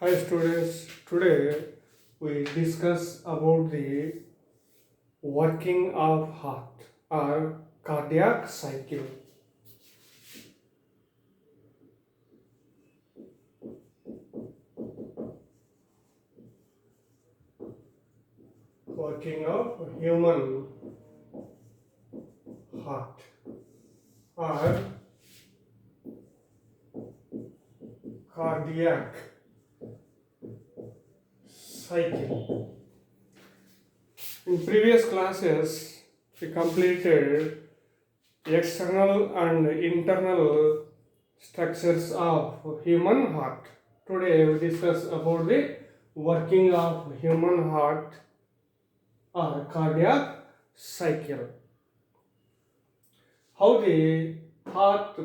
Hi students, today we discuss about the working of heart or cardiac cycle. Working of human heart or cardiac cycle. In previous classes, we completed external and internal structures of human heart. Today we discuss about the working of human heart or cardiac cycle. How the heart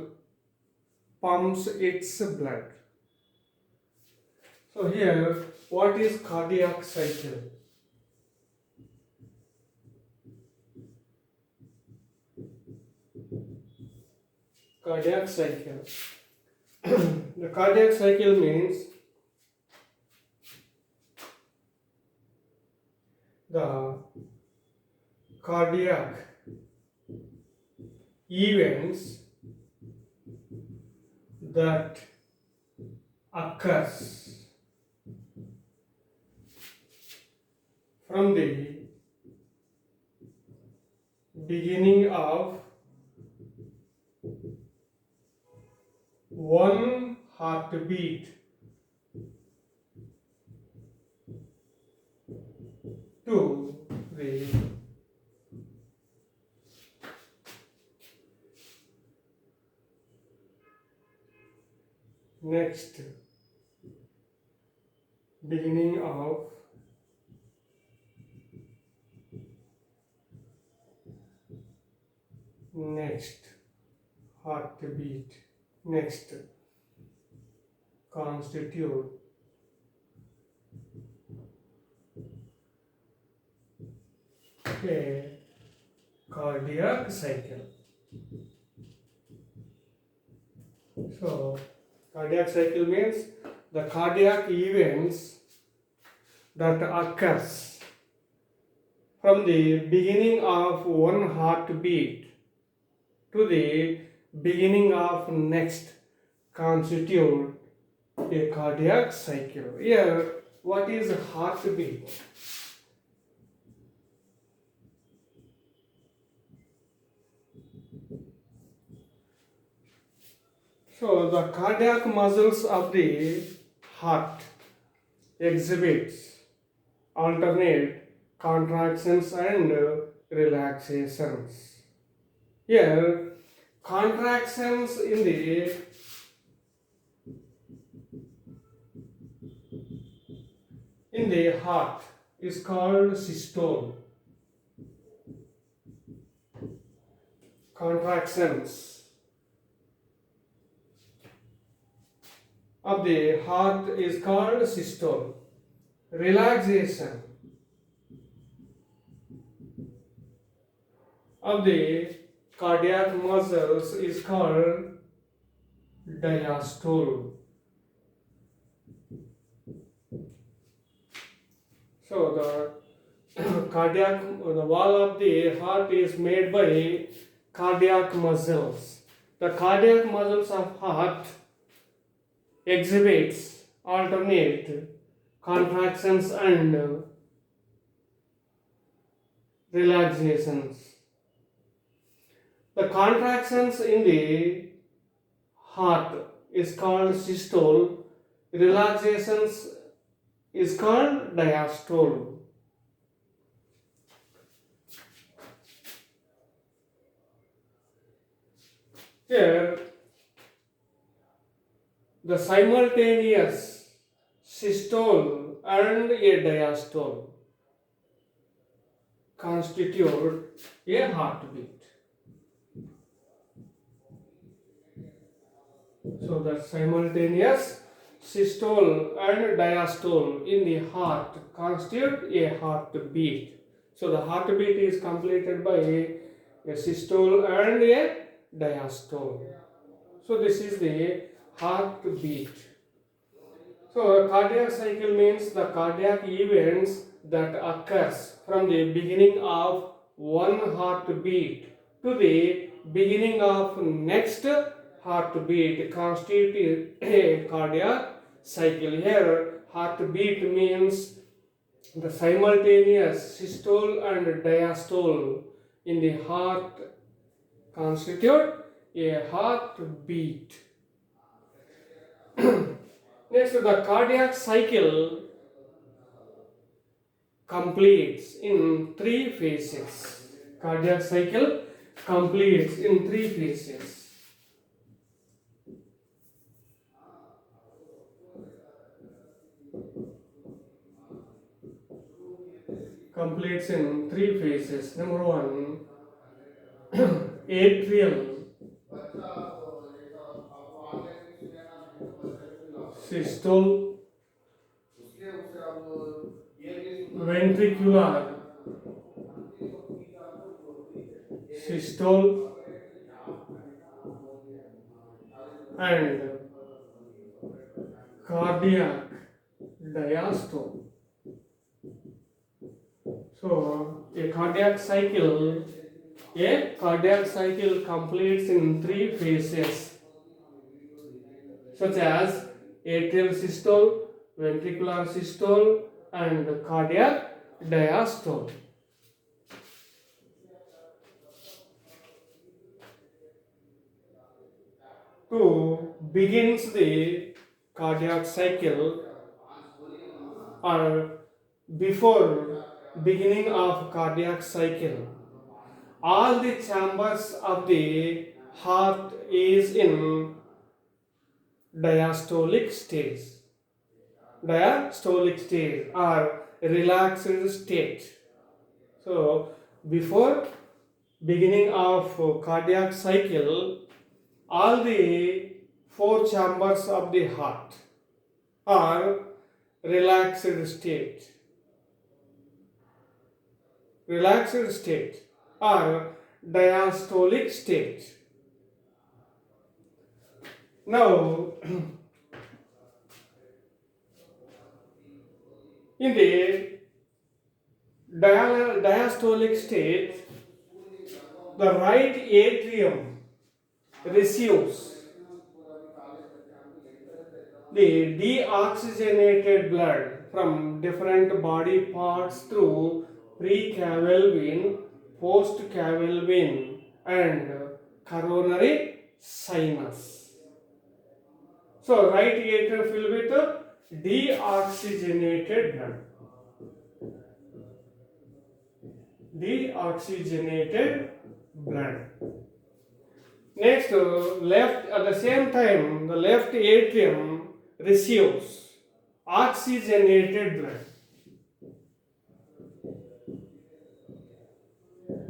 pumps its blood. So here, what is cardiac cycle? Cardiac cycle. The cardiac cycle means the cardiac events that occurs from the beginning of one heartbeat to the next beginning of next heartbeat next constitute a cardiac cycle. So cardiac cycle means the cardiac events that occurs from the beginning of one heartbeat to the beginning of next constitute a cardiac cycle. Here, what is heartbeat? So the cardiac muscles of the heart exhibits alternate contractions and relaxations. Here, contractions in the heart is called systole. Contractions of the heart is called systole. Relaxation of the cardiac muscles is called diastole. So the wall of the heart is made by cardiac muscles. The cardiac muscles of heart exhibits alternate contractions and relaxations. The contractions in the heart is called systole, relaxations is called diastole. Here, the simultaneous systole and a diastole constitute a heartbeat. So the simultaneous systole and diastole in the heart constitute a heartbeat. So the heartbeat is completed by a systole and a diastole. So this is the heartbeat. So, cardiac cycle means the cardiac events that occurs from the beginning of one heartbeat to the beginning of next heartbeat constitute a cardiac cycle. Here, heartbeat means the simultaneous systole and diastole in the heart constitute a heartbeat. Next, the cardiac cycle completes in three phases. Cardiac cycle completes in three phases. Completes in three phases. Number one, atrial systole, ventricular systole, and cardiac diastole. So a cardiac cycle completes in three phases, such as atrial systole, ventricular systole, and cardiac diastole. To begins the cardiac cycle, or before beginning of cardiac cycle, all the chambers of the heart is in diastolic stage or relaxed state. So before beginning of cardiac cycle, all the four chambers of the heart are relaxed state or diastolic state. Now in the diastolic state, the right atrium receives the deoxygenated blood from different body parts through precaval vein, postcaval vein, and coronary sinus. So right atrium filled with deoxygenated blood. Deoxygenated blood. Next, left at the same time, the left atrium receives oxygenated blood.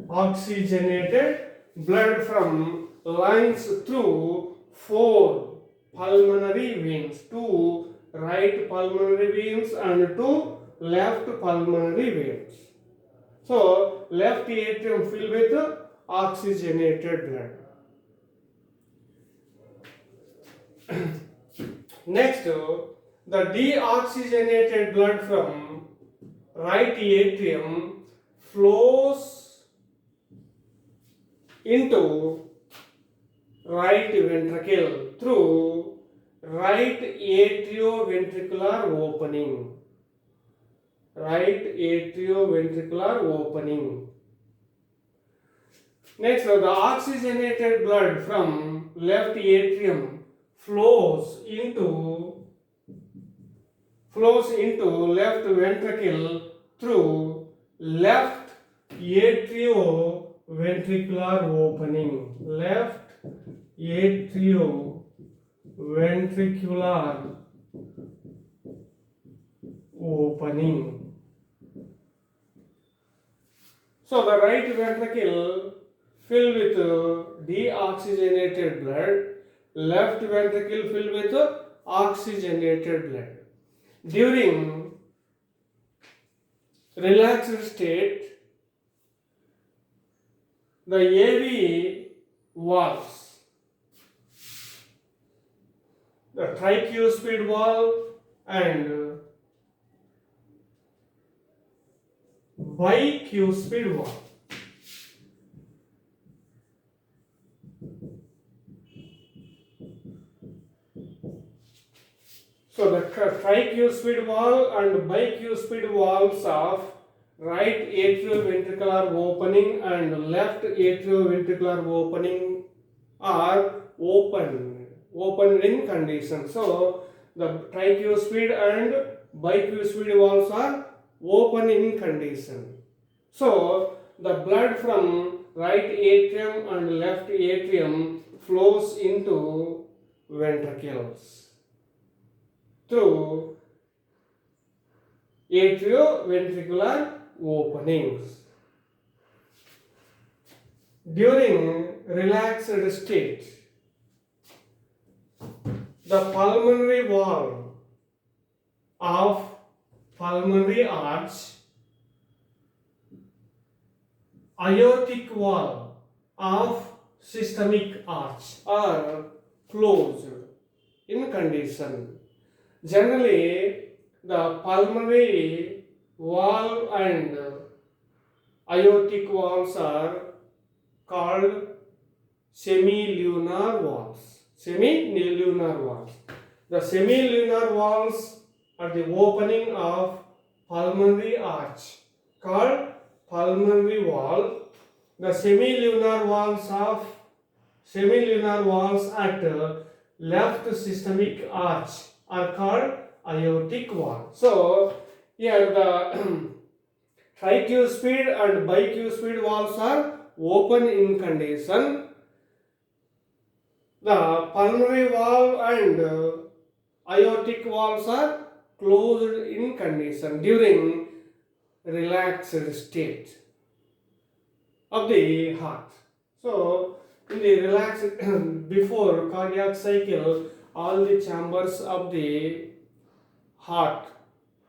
Oxygenated blood from lines through four pulmonary veins, two right pulmonary veins and two left pulmonary veins. So left atrium filled with oxygenated blood. Next, the deoxygenated blood from right atrium flows into right ventricle through right atrioventricular opening. Right atrioventricular opening. Next, the oxygenated blood from left atrium flows into left ventricle through left atrioventricular opening. Left atrioventricular opening. So the right ventricle filled with deoxygenated blood, left ventricle filled with oxygenated blood. During relaxed state, the AV valves, the tricuspid valve and bicuspid valve. So the tricuspid valve and bicuspid valves of right atrioventricular opening and left atrioventricular opening are open in condition. So the tricuspid and bicuspid valves are open in condition. So the blood from right atrium and left atrium flows into ventricles through atrioventricular openings. During relaxed state, the pulmonary wall of pulmonary arch, aortic wall of systemic arch are closed in condition. Generally, the pulmonary wall and aortic walls are called semilunar walls. Semilunar walls. The semilunar walls are the opening of pulmonary arch called pulmonary wall. The semilunar walls at left systemic arch are called aortic wall. So here the tricuspid and bicuspid valves are open in condition. The pulmonary valve and aortic valves are closed in condition during relaxed state of the heart. So in the relaxed before cardiac cycle, all the chambers of the heart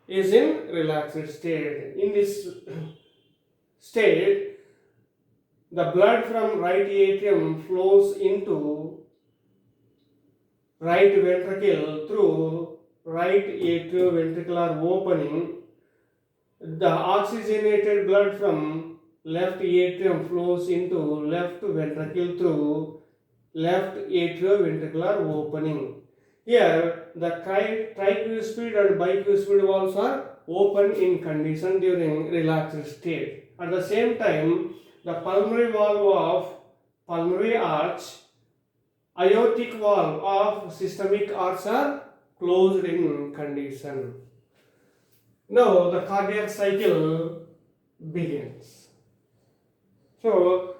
is in relaxed state. In this state, the blood from right atrium flows into right ventricle through right atrioventricular opening. The oxygenated blood from left atrium flows into left ventricle through left atrioventricular opening. Here, the tricuspid and bicuspid valves are open in condition during relaxed state. At the same time, the pulmonary valve of pulmonary arch, aortic valve of systemic arch are closed in condition. Now the cardiac cycle begins. So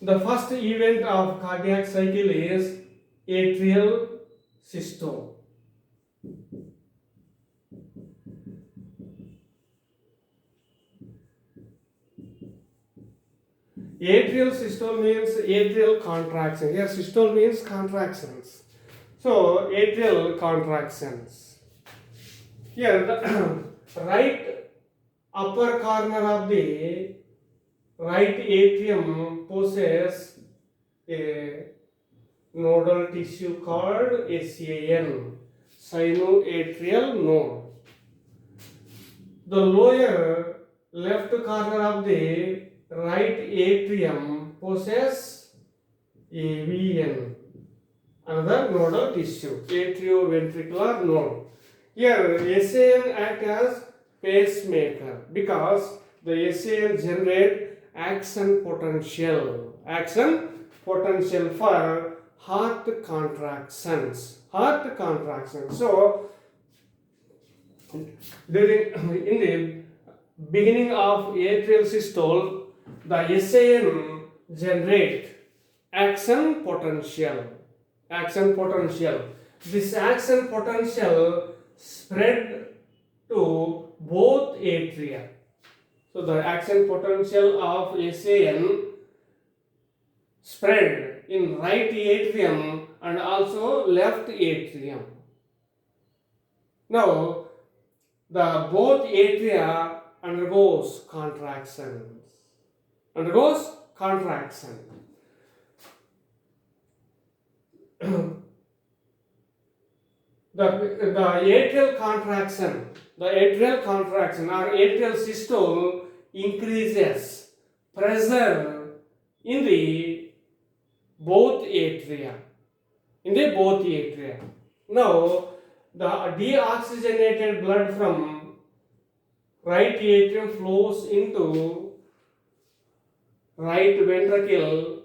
the first event of cardiac cycle is atrial systole. Atrial systole means atrial contraction. Here systole means contractions. So atrial contractions. Here the right upper corner of the right atrium possesses a nodal tissue called SAN, sinoatrial node. The lower left corner of the right atrium possesses AVN, another nodal tissue, atrioventricular node. Here SAN acts as pacemaker because the SAN generates action potential for heart contractions. So during in the beginning of atrial systole, the SAN generate action potential. This action potential spread to both atria. So the action potential of SAN spread in right atrium and also left atrium. Now the both atria undergoes contraction. the atrial contraction or atrial systole increases pressure in the both atria. Now, the deoxygenated blood from right atrium flows into right ventricle.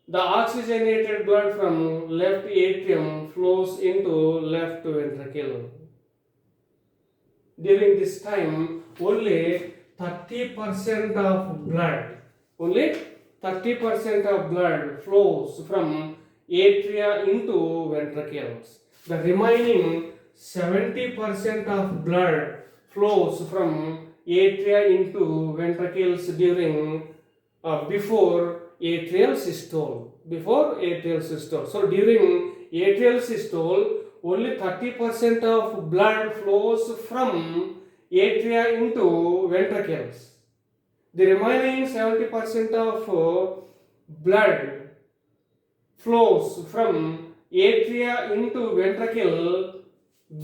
The oxygenated blood from left atrium flows into left ventricle. During this time, only 30% of blood flows from atria into ventricles. The remaining 70% of blood flows from atria into ventricles during before atrial systole. So during atrial systole, only 30% of blood flows from atria into ventricles. The remaining 70% of blood flows from atria into ventricle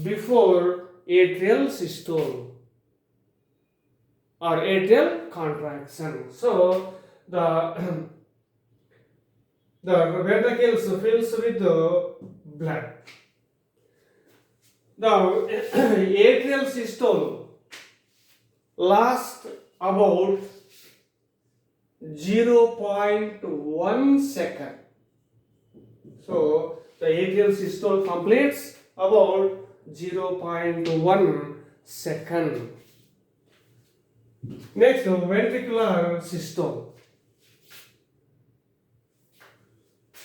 before atrial systole or atrial contraction. So the ventricles fills with the blood. The atrial systole lasts about 0.1 second. So the atrial systole completes about 0.1 second. Next, ventricular systole.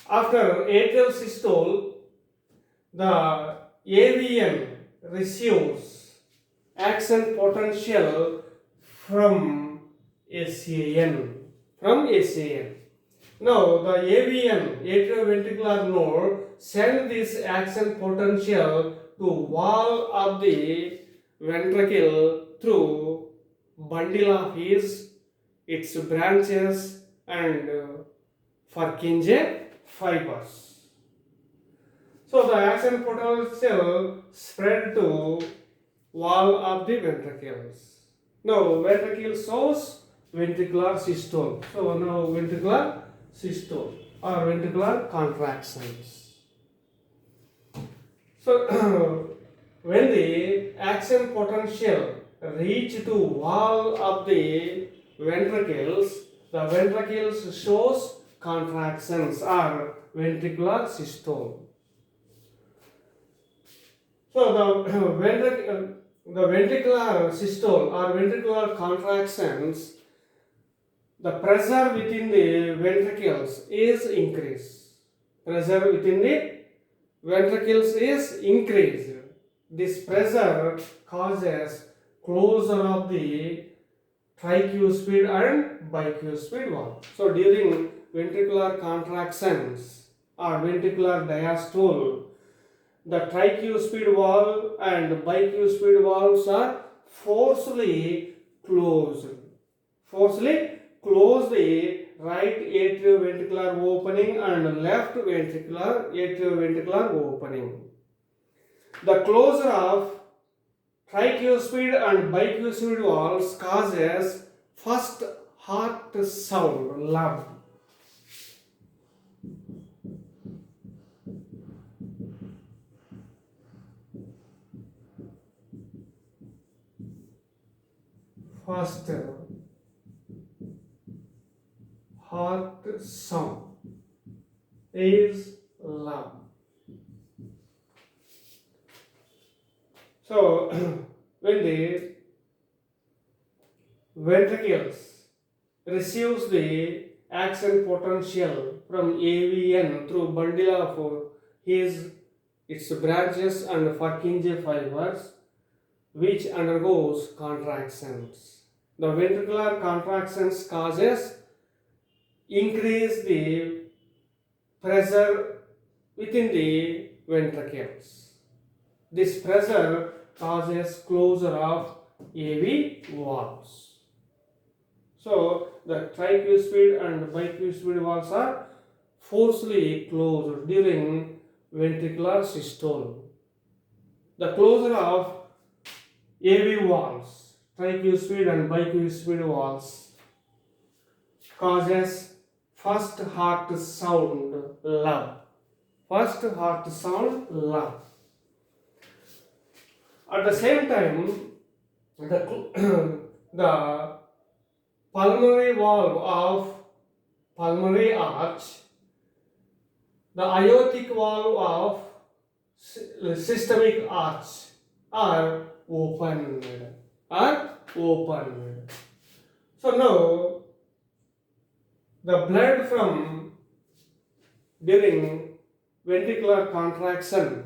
After atrial systole, the AVN receives action potential from SAN. Now, the AVN, atrioventricular node, sends this action potential to wall of the ventricle through bundle of its branches and Purkinje fibers. So the action potential spread to wall of the ventricles. Now ventricle shows ventricular systole. So now ventricular systole or ventricular contractions. So when the action potential reach to wall of the ventricles shows contractions or ventricular systole. So the ventricular systole or ventricular contractions, the pressure within the ventricles is increased. This pressure causes closure of the tricuspid and bicuspid valve. So during ventricular contractions or ventricular diastole, the tricuspid valve and bicuspid valves are forcefully closed. Close the right atrioventricular opening and left atrioventricular opening. The closure of tricuspid and bicuspid valves causes first heart sound, love. First heart sound is love. So when the ventricles receives the action potential from AVN through bundle of its branches and Purkinje fibers, which undergoes contractions. The ventricular contractions causes increase the pressure within the ventricles. This pressure causes closure of AV valves. So the tricuspid and bicuspid valves are forcefully closed during ventricular systole. the closure of AV valves, tricuspid and bicuspid valves, causes first heart sound love. First heart sound love. At the same time, the, the pulmonary valve of pulmonary arch, the aortic valve of systemic arch are opened. So now the blood from during ventricular contraction,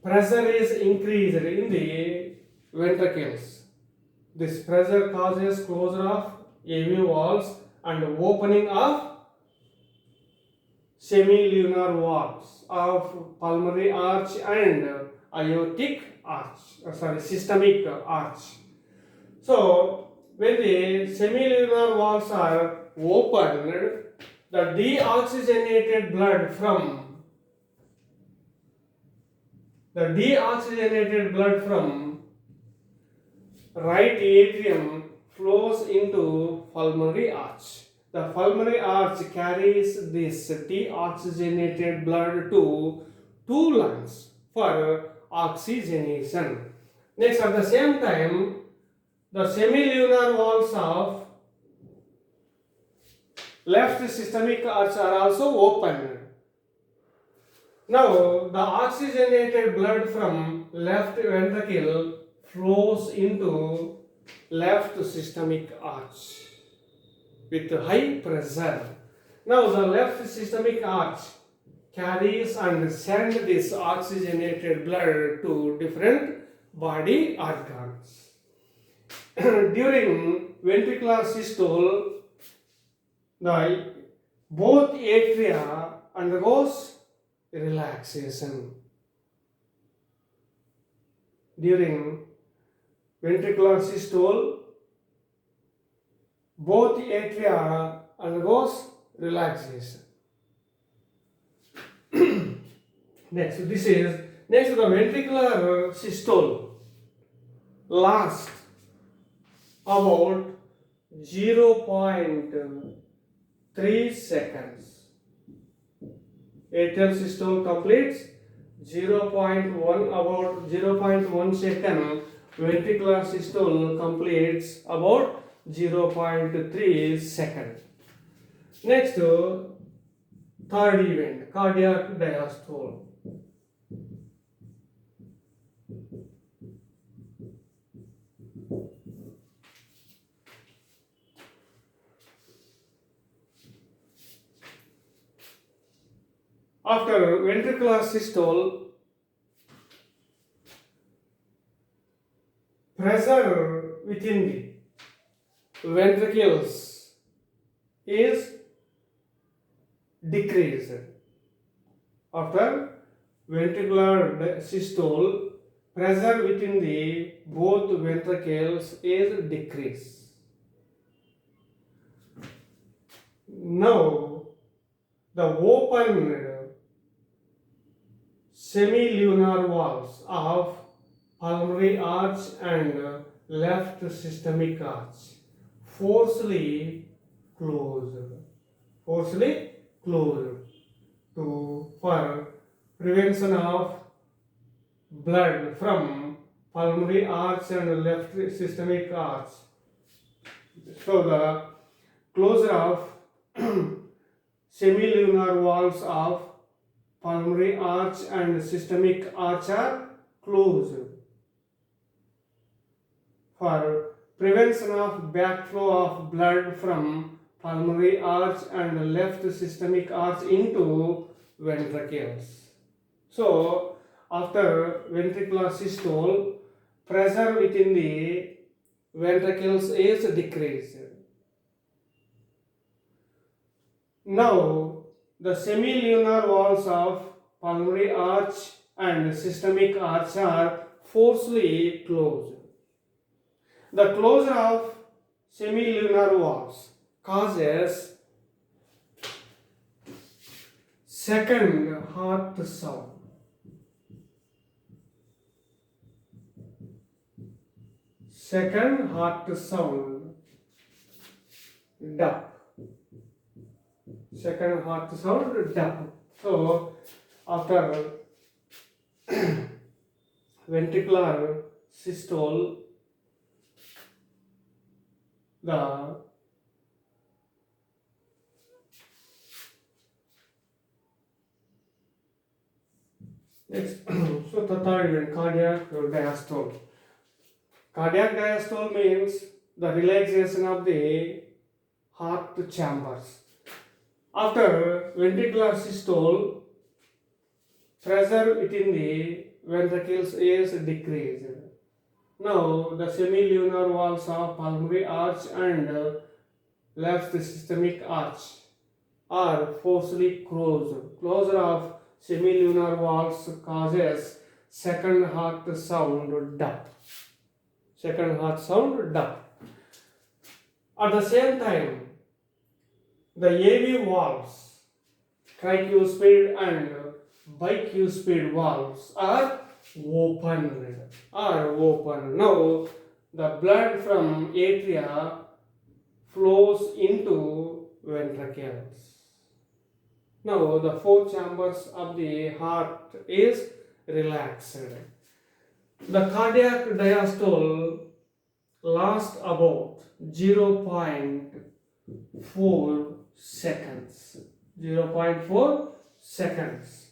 pressure is increased in the ventricles. This pressure causes closure of AV valves and opening of semilunar valves of pulmonary arch and aortic arch, systemic arch. So, when the semilunar valves are opened, the deoxygenated blood from right atrium flows into pulmonary arch. The pulmonary arch carries this deoxygenated blood to two lungs for oxygenation. Next, at the same time, the semilunar walls of left systemic arch are also open. Now, the oxygenated blood from left ventricle flows into left systemic arch with high pressure. Now, the left systemic arch carries and sends this oxygenated blood to different body organs. During ventricular systole, both atria undergoes relaxation. During ventricular systole, both atria undergoes relaxation. Next, the ventricular systole lasts about 0.3 seconds. Atrial systole completes 0.1 second. Ventricular systole completes about 0.3 second. Next, third event, cardiac diastole. After ventricular systole, pressure within the ventricles is decreased. After ventricular systole, pressure within the both ventricles is decreased. Now, the open semilunar valves of pulmonary arch and left systemic arch forcefully closed for prevention of blood from pulmonary arch and left systemic arch. So the closure of semilunar valves of pulmonary arch and systemic arch are closed for prevention of backflow of blood from pulmonary arch and left systemic arch into ventricles. So, after ventricular systole, pressure within the ventricles is decreased. Now, the semilunar walls of pulmonary arch and systemic arch are forcefully closed. The closure of semilunar walls causes second heart sound. second heart sound dup. Second heart sound dup. So after ventricular systole, the next so the third event, cardiac diastole. Cardiac diastole means the relaxation of the heart chambers. After ventricular systole, pressure within the ventricles is decreased. Now the semilunar walls of pulmonary arch and left systemic arch are forcefully closed. Closure of semilunar walls causes second heart sound dup. Second heart sound dup. At the same time, the AV valves, tricuspid and bicuspid valves are opened. Now the blood from atria flows into ventricles. Now the four chambers of the heart is relaxed. The cardiac diastole lasts about 0.4 seconds. 0.4 seconds.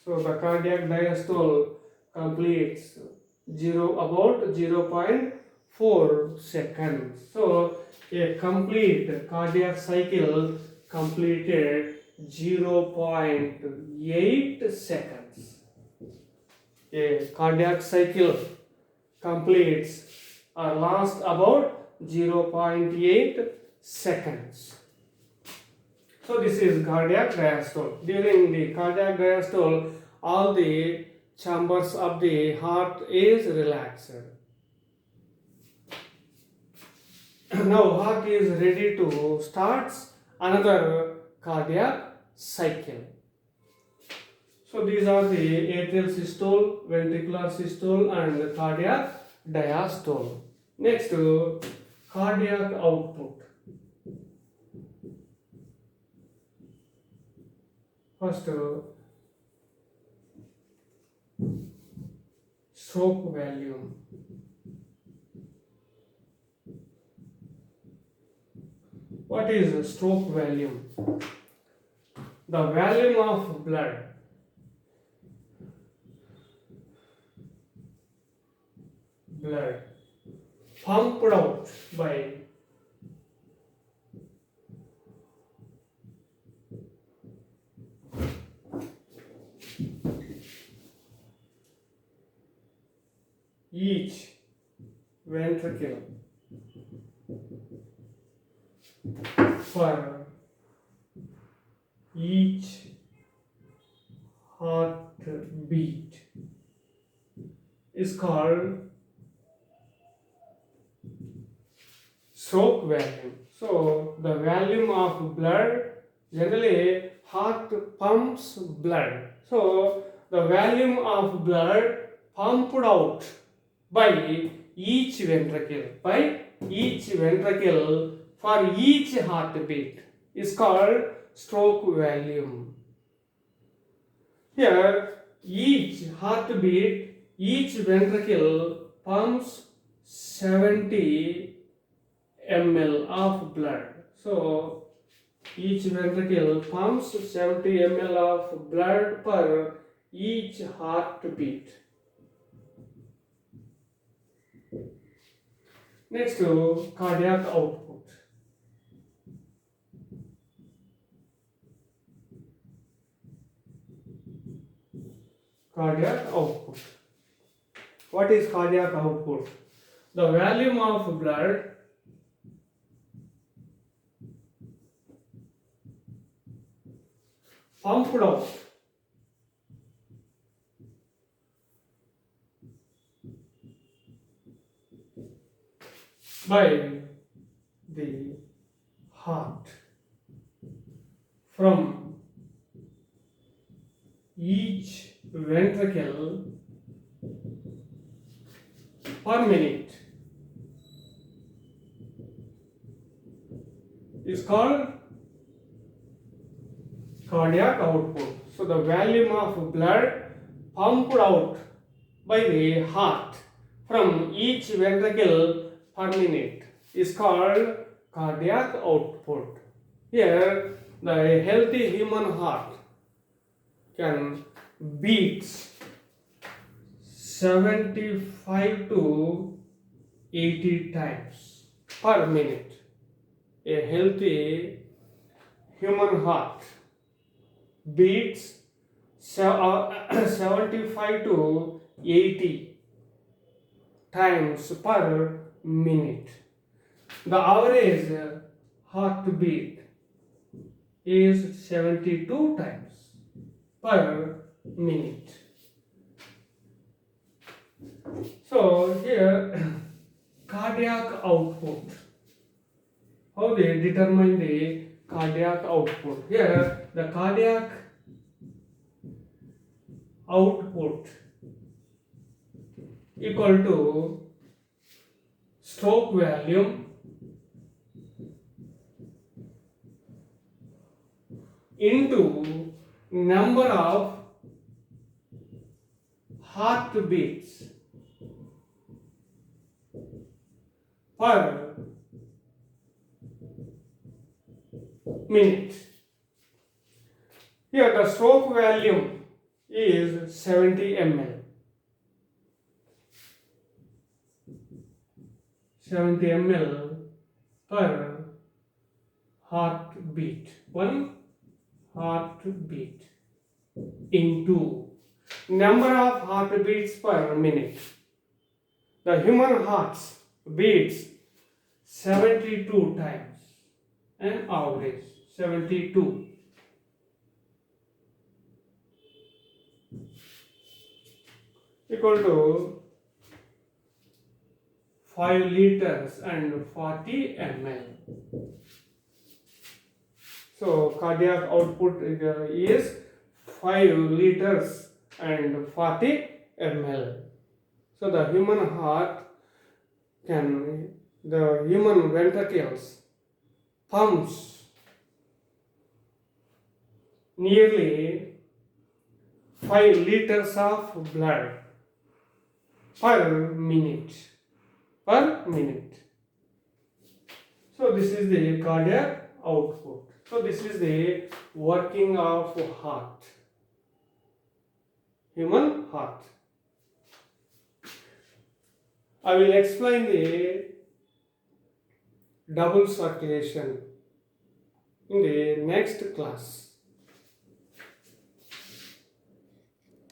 So the cardiac diastole completes about 0.4 seconds. So a complete cardiac cycle completed 0.8 seconds. A cardiac cycle completes or lasts about 0.8 seconds. So this is cardiac diastole. During the cardiac diastole, all the chambers of the heart is relaxed. Now heart is ready to start another cardiac cycle. So these are the atrial systole, ventricular systole and cardiac diastole. Next, cardiac output. First, stroke volume. What is stroke volume? The volume of blood pumped out by each ventricle for each heartbeat is called stroke volume. So the volume of blood, generally heart pumps blood. So the volume of blood pumped out by each ventricle for each heartbeat is called stroke volume. Here each heartbeat, each ventricle pumps 70 ml of blood. So each ventricle pumps 70 ml of blood per each heartbeat. Next, cardiac output. Cardiac output. What is cardiac output? The volume of blood pumped out by the heart from each ventricle per minute is called cardiac output. So the volume of blood pumped out by the heart from each ventricle per minute is called cardiac output. Here, the healthy human heart can beat 75 to 80 times per minute. A healthy human heart beats 75 to 80 times per minute. The average heartbeat is 72 times per minute. So here cardiac output. How they determine the cardiac output? Here the cardiac output equal to stroke volume into number of heartbeats per minute. Here the stroke volume is 70 ml. 70 ml per heartbeat. One heartbeat into number of heartbeats per minute. The human heart beats 72 times, an average 72. Equal to 5 liters and 40 ml. So cardiac output is 5 liters and 40 ml. So the human heart the human ventricles pumps nearly 5 liters of blood per minute. So this is the cardiac output. So this is the working of heart, human heart. I will explain the double circulation in the next class.